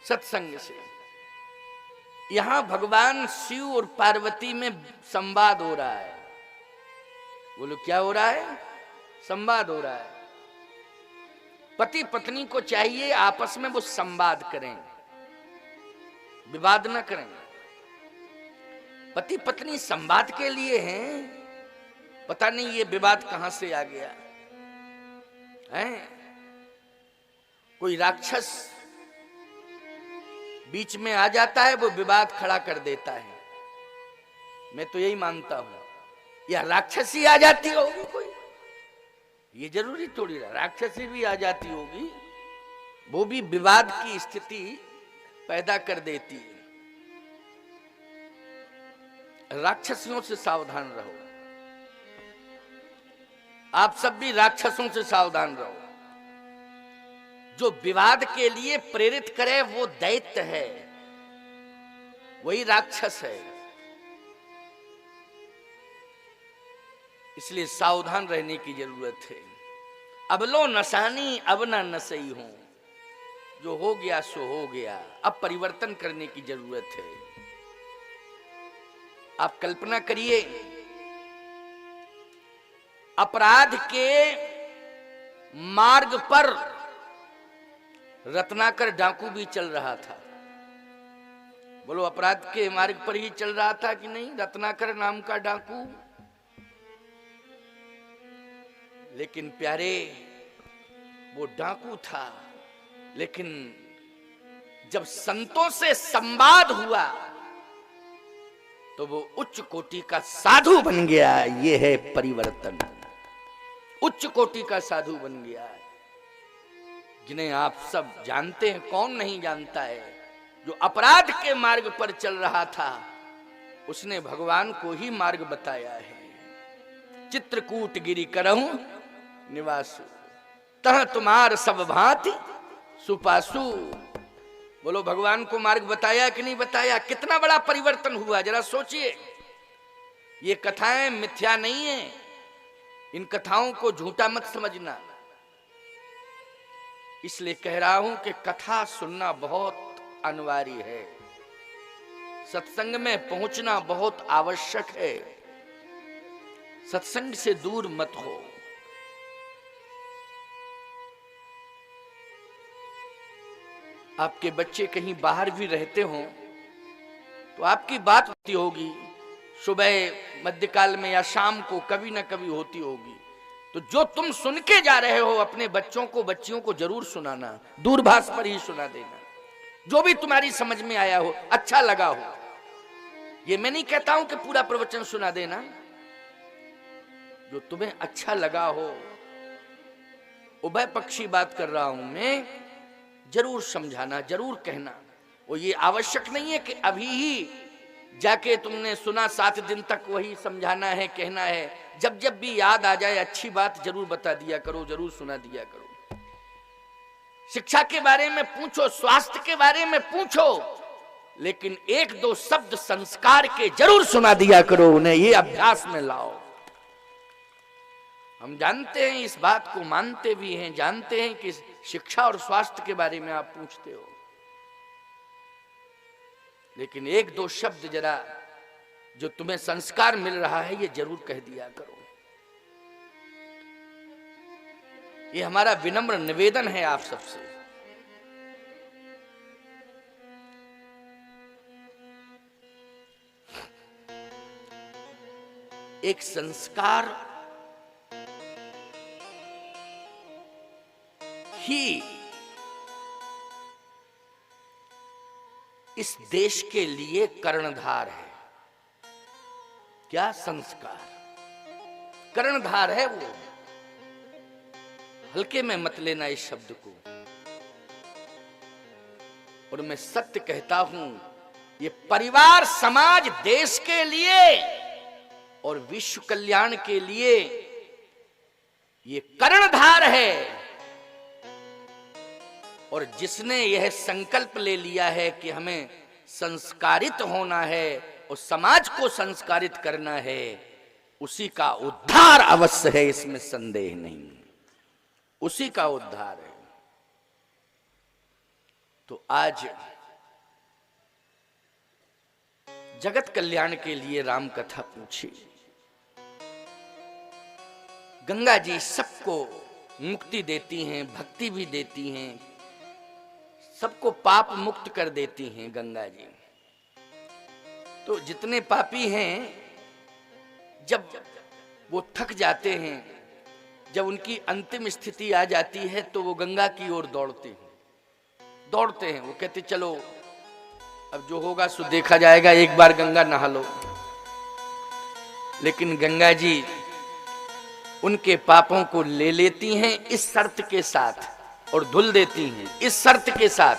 सत्संग से। यहां भगवान शिव और पार्वती में संवाद हो रहा है। बोलो क्या हो रहा है? संवाद हो रहा है। पति पत्नी को चाहिए आपस में वो संवाद करें, विवाद न करें। पति पत्नी संवाद के लिए हैं, पता नहीं ये विवाद कहां से आ गया है। कोई राक्षस बीच में आ जाता है, वो विवाद खड़ा कर देता है। मैं तो यही मानता हूं, या राक्षसी आ जाती होगी कोई, ये जरूरी थोड़ी ना राक्षसी भी आ जाती होगी, वो भी विवाद की स्थिति पैदा कर देती है। राक्षसियों से सावधान रहो, आप सब भी राक्षसों से सावधान रहो। जो विवाद के लिए प्रेरित करे वो दैत्य है, वही राक्षस है। इसलिए सावधान रहने की जरूरत है। अब लो नसानी अब ना नसई हूं, जो हो गया सो हो गया, अब परिवर्तन करने की जरूरत है। आप कल्पना करिए, अपराध के मार्ग पर रत्नाकर डाकू भी चल रहा था। बोलो अपराध के मार्ग पर ही चल रहा था कि नहीं रत्नाकर नाम का डाकू? लेकिन प्यारे, वो डाकू था, लेकिन जब संतों से संवाद हुआ तो वो उच्च कोटि का साधु बन गया। ये है परिवर्तन। उच्च कोटि का साधु बन गया, जिन्हें आप सब जानते हैं। कौन नहीं जानता है? जो अपराध के मार्ग पर चल रहा था, उसने भगवान को ही मार्ग बताया है। चित्रकूट गिरि करहूं निवासु, तह तुम्हार सब भांति सुपासु। बोलो भगवान को मार्ग बताया कि नहीं बताया? कितना बड़ा परिवर्तन हुआ, जरा सोचिए। ये कथाएं मिथ्या नहीं है, इन कथाओं को झूठा मत समझना। इसलिए कह रहा हूं कि कथा सुनना बहुत अनिवार्य है, सत्संग में पहुंचना बहुत आवश्यक है। सत्संग से दूर मत हो। आपके बच्चे कहीं बाहर भी रहते हो तो आपकी बात होती होगी, सुबह मध्यकाल में या शाम को कभी ना कभी होती होगी। तो जो तुम सुन के जा रहे हो अपने बच्चों को बच्चियों को जरूर सुनाना, दूरभाष पर ही सुना देना। जो भी तुम्हारी समझ में आया हो, अच्छा लगा हो। ये मैं नहीं कहता हूं कि पूरा प्रवचन सुना देना, जो तुम्हें अच्छा लगा हो। उभय पक्षी बात कर रहा हूं मैं, जरूर समझाना, जरूर कहना। वो ये आवश्यक नहीं है कि अभी ही जाके तुमने सुना 7 दिन तक वही समझाना है, कहना है। जब जब भी याद आ जाए अच्छी बात जरूर बता दिया करो, जरूर सुना दिया करो। शिक्षा के बारे में पूछो, स्वास्थ्य के बारे में पूछो, लेकिन 1-2 शब्द संस्कार के जरूर सुना दिया करो उन्हें। ये अभ्यास में लाओ। हम जानते हैं इस बात को, मानते भी हैं, जानते हैं कि शिक्षा और स्वास्थ्य के बारे में आप पूछते हो, लेकिन 1-2 शब्द जरा जो तुम्हें संस्कार मिल रहा है ये जरूर कह दिया करो। ये हमारा विनम्र निवेदन है आप सबसे। एक संस्कार ही इस देश के लिए कर्णधार है। क्या संस्कार? कर्णधार है वो। हल्के में मत लेना इस शब्द को। और मैं सत्य कहता हूं, ये परिवार, समाज, देश के लिए और विश्व कल्याण के लिए ये कर्णधार है। और जिसने यह संकल्प ले लिया है कि हमें संस्कारित होना है और समाज को संस्कारित करना है, उसी का उद्धार अवश्य है, इसमें संदेह नहीं। उसी का उद्धार है। तो आज जगत कल्याण के लिए राम कथा पूछी। गंगा जी सबको मुक्ति देती हैं, भक्ति भी देती हैं, सबको पाप मुक्त कर देती हैं गंगा जी। तो जितने पापी हैं, जब वो थक जाते हैं, जब उनकी अंतिम स्थिति आ जाती है, तो वो गंगा की ओर दौड़ते हैं। वो कहते चलो अब जो होगा सो देखा जाएगा, एक बार गंगा नहा लो। लेकिन गंगा जी उनके पापों को ले लेती हैं इस शर्त के साथ, और धुल देती हैं इस शर्त के साथ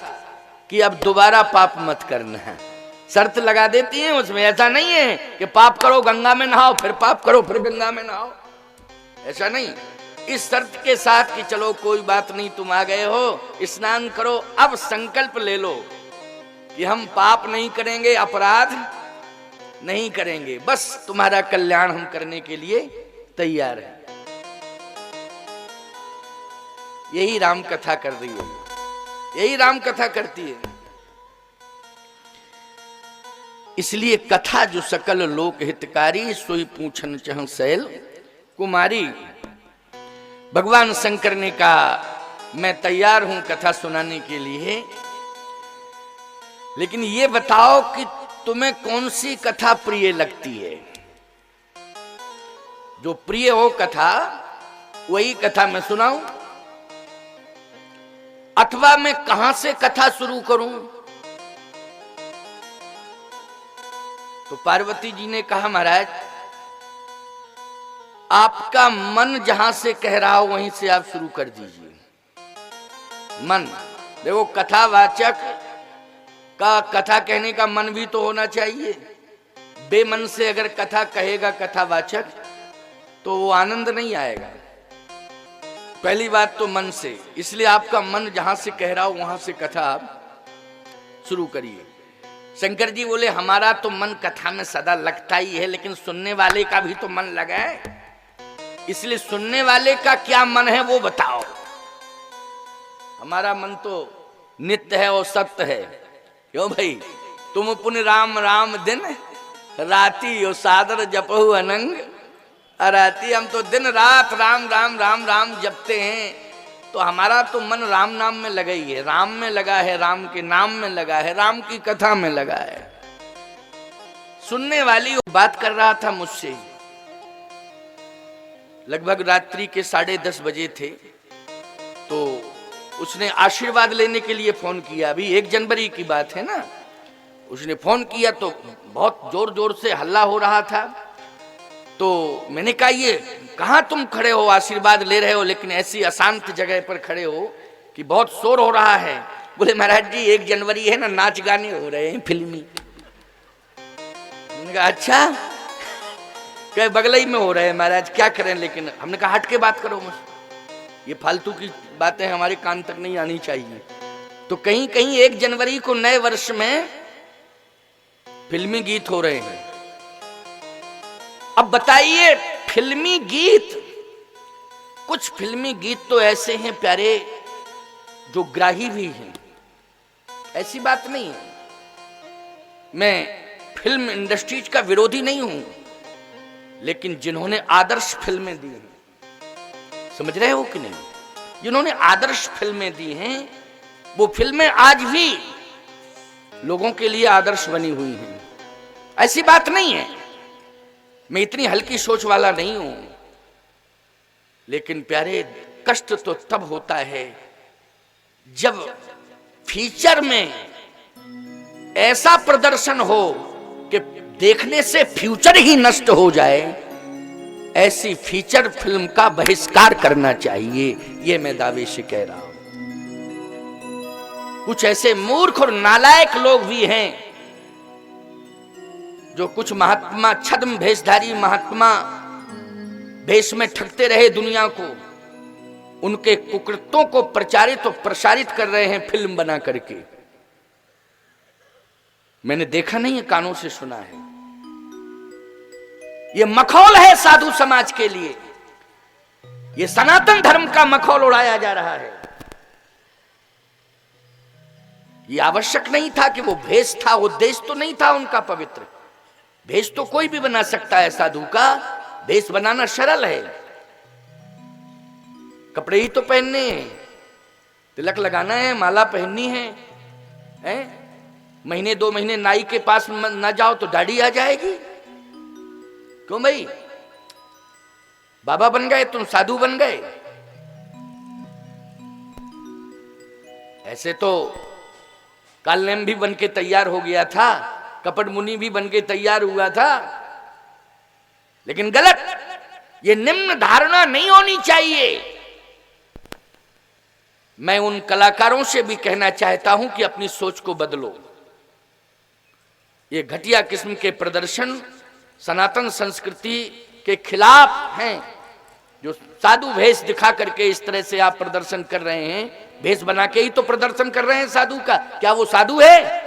कि अब दोबारा पाप मत करना है। शर्त लगा देती हैं उसमें। ऐसा नहीं है कि पाप करो गंगा में नहाओ, फिर पाप करो फिर गंगा में नहाओ, ऐसा नहीं। इस शर्त के साथ कि चलो कोई बात नहीं, तुम आ गए हो, स्नान करो, अब संकल्प ले लो कि हम पाप नहीं करेंगे, अपराध नहीं करेंगे, बस तुम्हारा कल्याण हम करने के लिए तैयार हैं। यही राम कथा कर रही है, यही राम कथा करती है। इसलिए कथा जो सकल लोक हितकारी, सोई पूछन चह सैल कुमारी। भगवान शंकर ने कहा मैं तैयार हूं कथा सुनाने के लिए, लेकिन ये बताओ कि तुम्हें कौन सी कथा प्रिय लगती है। जो प्रिय हो कथा वही कथा मैं सुनाऊं, अथवा मैं कहां से कथा शुरू करूं। तो पार्वती जी ने कहा महाराज आपका मन जहां से कह रहा हो वहीं से आप शुरू कर दीजिए। मन देखो, कथावाचक का कथा कहने का मन भी तो होना चाहिए। बेमन से अगर कथा कहेगा कथावाचक तो वो आनंद नहीं आएगा। पहली बात तो मन से, इसलिए आपका मन जहां से कह रहा हो वहां से कथा आप शुरू करिए। शंकर जी बोले हमारा तो मन कथा में सदा लगता ही है, लेकिन सुनने वाले का भी तो मन लगा है, इसलिए सुनने वाले का क्या मन है वो बताओ। हमारा मन तो नित्य है और सत्य है। क्यों भाई, तुम पुन राम राम दिन राती और सादर जपहु अनंग अराती। हम तो दिन रात राम राम राम राम जपते हैं, तो हमारा तो मन राम नाम में लगा ही है, राम में लगा है, राम के नाम में लगा है, राम की कथा में लगा है। सुनने वाली बात कर रहा था मुझसे, लगभग रात्रि के 10:30 बजे थे, तो उसने आशीर्वाद लेने के लिए फोन किया। अभी 1 जनवरी की बात है ना। उसने फोन किया तो बहुत जोर जोर से हल्ला हो रहा था। तो मैंने कहा ये कहाँ तुम खड़े हो, आशीर्वाद ले रहे हो, लेकिन ऐसी अशांत जगह पर खड़े हो कि बहुत शोर हो रहा है। बोले महाराज जी 1 जनवरी है ना, नाच गाने हो रहे हैं फिल्मी। मैंने कहा अच्छा, क्या बगलई में हो रहे हैं महाराज, क्या करें। लेकिन हमने कहा हट के बात करो मुझसे, ये फालतू की बातें हमारे कान तक नहीं आनी चाहिए। तो कहीं कहीं 1 जनवरी को नए वर्ष में फिल्मी गीत हो रहे हैं। अब बताइए फिल्मी गीत, कुछ फिल्मी गीत तो ऐसे हैं प्यारे जो ग्राही भी हैं, ऐसी बात नहीं है। मैं फिल्म इंडस्ट्रीज का विरोधी नहीं हूं, लेकिन जिन्होंने आदर्श फिल्में दी हैं, समझ रहे हो कि नहीं, जिन्होंने आदर्श फिल्में दी हैं, वो फिल्में आज भी लोगों के लिए आदर्श बनी हुई हैं। ऐसी बात नहीं है, मैं इतनी हल्की सोच वाला नहीं हूं, लेकिन प्यारे कष्ट तो तब होता है जब फीचर में ऐसा प्रदर्शन हो कि देखने से फ्यूचर ही नष्ट हो जाए। ऐसी फीचर फिल्म का बहिष्कार करना चाहिए, ये मैं दावे से कह रहा हूं। कुछ ऐसे मूर्ख और नालायक लोग भी हैं जो कुछ महात्मा, छद्म भेषधारी महात्मा भेष में ठगते रहे दुनिया को, उनके कुकृत्यों को प्रचारित और प्रसारित कर रहे हैं फिल्म बना करके। मैंने देखा नहीं है, कानों से सुना है। ये मखौल है साधु समाज के लिए, ये सनातन धर्म का मखौल उड़ाया जा रहा है। ये आवश्यक नहीं था कि वो भेष था, वो देश तो नहीं था उनका पवित्र, भेष तो कोई भी बना सकता है, साधु का भेष बनाना सरल है। कपड़े ही तो पहनने हैं, तिलक लगाना है, माला पहननी है, महीने 2 महीने नाई के पास ना जाओ तो दाढ़ी आ जाएगी। क्यों भाई, बाबा बन गए तुम साधु बन गए। ऐसे तो कालनेम भी बन के तैयार हो गया था, कपट मुनि भी बन के तैयार हुआ था, लेकिन गलत। ये निम्न धारणा नहीं होनी चाहिए। मैं उन कलाकारों से भी कहना चाहता हूं कि अपनी सोच को बदलो। ये घटिया किस्म के प्रदर्शन सनातन संस्कृति के खिलाफ हैं। जो साधु भेष दिखा करके इस तरह से आप प्रदर्शन कर रहे हैं, भेष बना के ही तो प्रदर्शन कर रहे हैं साधु का। क्या वो साधु है?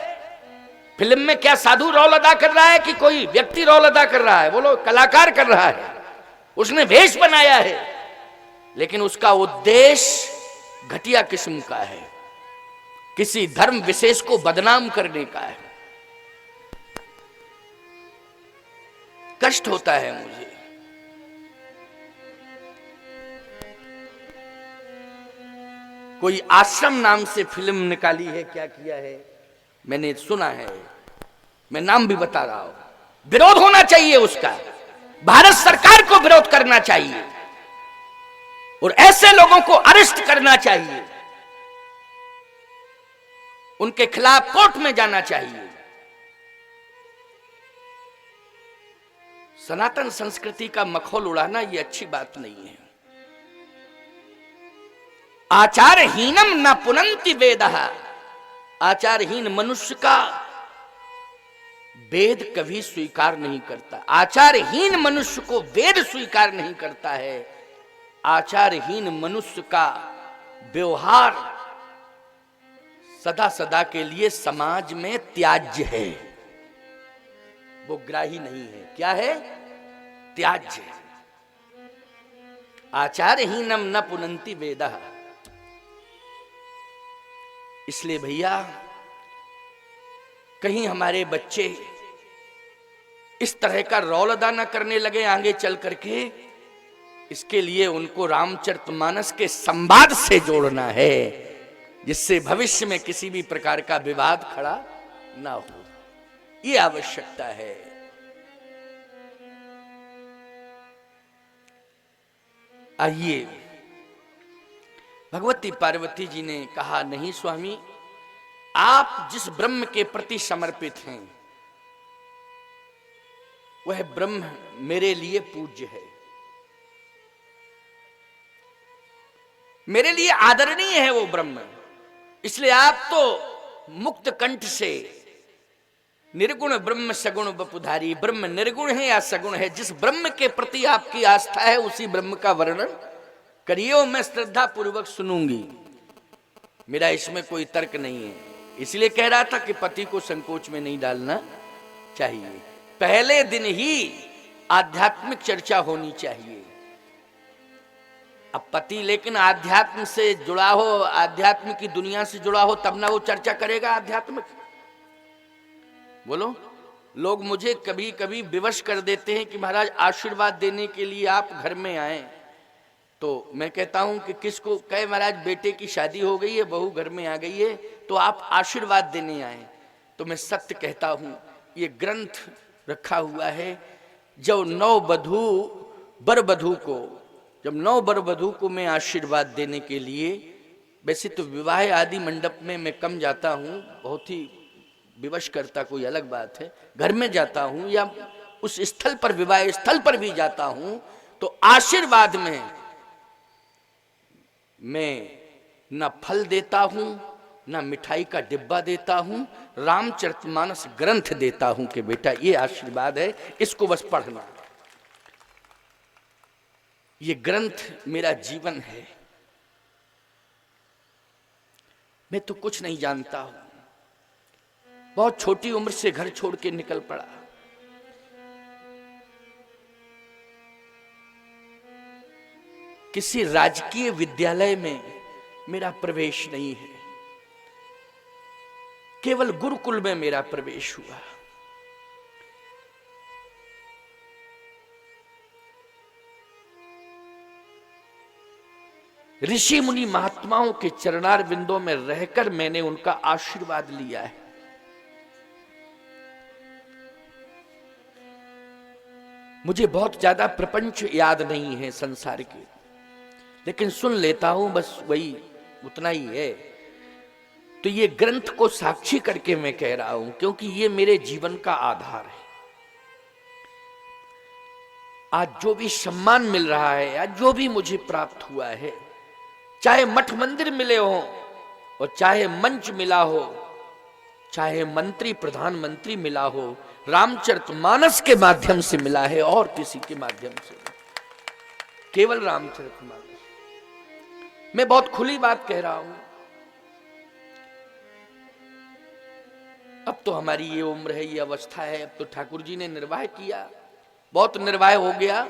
फिल्म में क्या साधु रोल अदा कर रहा है कि कोई व्यक्ति रोल अदा कर रहा है? बोलो, कलाकार कर रहा है, उसने भेष बनाया है, लेकिन उसका उद्देश्य घटिया किस्म का है, किसी धर्म विशेष को बदनाम करने का है। कष्ट होता है मुझे। कोई आश्रम नाम से फिल्म निकाली है, क्या किया है मैंने सुना है, मैं नाम भी बता रहा हूं। विरोध होना चाहिए उसका, भारत सरकार को विरोध करना चाहिए और ऐसे लोगों को अरेस्ट करना चाहिए, उनके खिलाफ कोर्ट में जाना चाहिए। सनातन संस्कृति का मखौल उड़ाना ये अच्छी बात नहीं है। आचारहीनम न पुनंति वेदः, आचारहीन मनुष्य का वेद कभी स्वीकार नहीं करता। आचारहीन मनुष्य को वेद स्वीकार नहीं करता है। आचारहीन मनुष्य का व्यवहार सदा सदा के लिए समाज में त्याज्य है, वो ग्राही नहीं है। क्या है? त्याज्य। आचारहीनम न पुनंति वेदः। इसलिए भैया, कहीं हमारे बच्चे इस तरह का रोल अदा न करने लगे आगे चल करके, इसके लिए उनको रामचरितमानस के संवाद से जोड़ना है, जिससे भविष्य में किसी भी प्रकार का विवाद खड़ा ना हो। ये आवश्यकता है। आइए, भगवती पार्वती जी ने कहा, नहीं स्वामी, आप जिस ब्रह्म के प्रति समर्पित हैं वह ब्रह्म मेरे लिए पूज्य है, मेरे लिए आदरणीय है वो ब्रह्म। इसलिए आप तो मुक्त कंठ से निर्गुण ब्रह्म सगुण बपुधारी, ब्रह्म निर्गुण है या सगुण है, जिस ब्रह्म के प्रति आपकी आस्था है उसी ब्रह्म का वर्णन करिए और मैं श्रद्धा पूर्वक सुनूंगी। मेरा इसमें कोई तर्क नहीं है। इसलिए कह रहा था कि पति को संकोच में नहीं डालना चाहिए। पहले दिन ही आध्यात्मिक चर्चा होनी चाहिए। अब पति लेकिन आध्यात्म से जुड़ा हो, आध्यात्म की दुनिया से जुड़ा हो, तब ना वो चर्चा करेगा आध्यात्मिक। बोलो, लोग मुझे कभी कभी विवश कर देते हैं कि महाराज आशीर्वाद देने के लिए आप घर में आए। तो मैं कहता हूं कि किसको कहे, महाराज बेटे की शादी हो गई है, बहू घर में आ गई है, तो आप आशीर्वाद देने आए। तो मैं सत्य कहता हूं, ये ग्रंथ रखा हुआ है, जब नौ बर वधू को मैं आशीर्वाद देने के लिए, वैसे तो विवाह आदि मंडप में मैं कम जाता हूं, बहुत ही विवश करता कोई अलग बात है, घर में जाता हूं या उस स्थल पर, विवाह स्थल पर भी जाता हूं, तो आशीर्वाद में मैं न फल देता हूं न मिठाई का डिब्बा देता हूं, रामचरितमानस ग्रंथ देता हूं कि बेटा ये आशीर्वाद है, इसको बस पढ़ना। ये ग्रंथ मेरा जीवन है। मैं तो कुछ नहीं जानता हूं, बहुत छोटी उम्र से घर छोड़ के निकल पड़ा। किसी राजकीय विद्यालय में मेरा प्रवेश नहीं है, केवल गुरुकुल में मेरा प्रवेश हुआ। ऋषि मुनि महात्माओं के चरणार बिंदों में रहकर मैंने उनका आशीर्वाद लिया है। मुझे बहुत ज्यादा प्रपंच याद नहीं है संसार के, लेकिन सुन लेता हूं, बस वही उतना ही है। तो ये ग्रंथ को साक्षी करके मैं कह रहा हूं, क्योंकि ये मेरे जीवन का आधार है। आज जो भी सम्मान मिल रहा है, आज जो भी मुझे प्राप्त हुआ है, चाहे मठ मंदिर मिले हो और चाहे मंच मिला हो, चाहे मंत्री प्रधानमंत्री मिला हो, रामचरितमानस के माध्यम से मिला है और किसी के माध्यम से, केवल रामचरितमानस। मैं बहुत खुली बात कह रहा हूं। अब तो हमारी ये उम्र है, ये अवस्था है, अब तो ठाकुर जी ने निर्वाह किया, बहुत निर्वाह हो गया,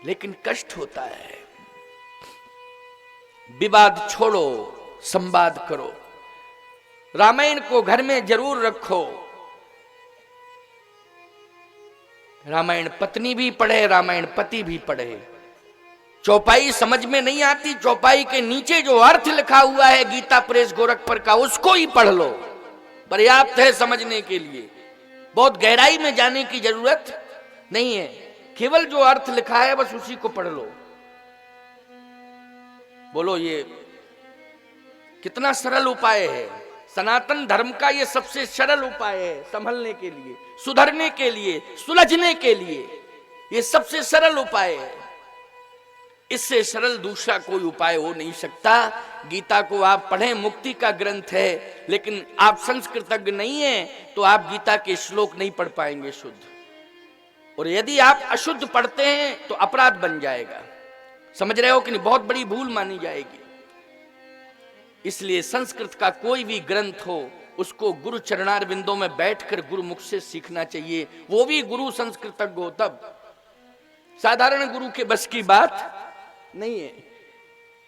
लेकिन कष्ट होता है। विवाद छोड़ो, संवाद करो। रामायण को घर में जरूर रखो। रामायण पत्नी भी पढ़े, रामायण पति भी पढ़े। चौपाई समझ में नहीं आती, चौपाई के नीचे जो अर्थ लिखा हुआ है गीता प्रेस गोरखपुर का, उसको ही पढ़ लो, पर्याप्त है समझने के लिए। बहुत गहराई में जाने की जरूरत नहीं है, केवल जो अर्थ लिखा है बस उसी को पढ़ लो। बोलो, ये कितना सरल उपाय है। सनातन धर्म का ये सबसे सरल उपाय है, संभलने के लिए, सुधरने के लिए, सुलझने के लिए ये सबसे सरल उपाय है। इससे सरल दूसरा कोई उपाय हो नहीं सकता। गीता को आप पढ़ें, मुक्ति का ग्रंथ है, लेकिन आप संस्कृतज्ञ नहीं है तो आप गीता के श्लोक नहीं पढ़ पाएंगे शुद्ध, और यदि आप अशुद्ध पढ़ते हैं तो अपराध बन जाएगा। समझ रहे हो कि नहीं? बहुत बड़ी भूल मानी जाएगी। इसलिए संस्कृत का कोई भी ग्रंथ हो, उसको गुरु चरणार बिंदों में बैठकर गुरु मुख से सीखना चाहिए, वो भी गुरु संस्कृतज्ञ हो तब। साधारण गुरु के बस की बात नहीं है।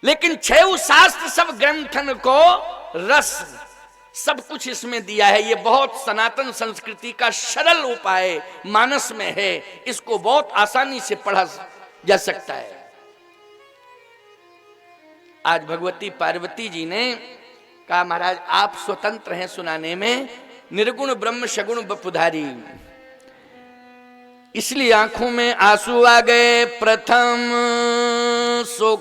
लेकिन छह शास्त्र सब ग्रंथन को रस, सब कुछ इसमें दिया है। ये बहुत सनातन संस्कृति का सरल उपाय मानस में है, इसको बहुत आसानी से पढ़ा जा सकता है। आज भगवती पार्वती जी ने कहा, महाराज आप स्वतंत्र हैं सुनाने में, निर्गुण ब्रह्म सगुण बपुधारी, इसलिए आंखों में आंसू आ गए। प्रथम सो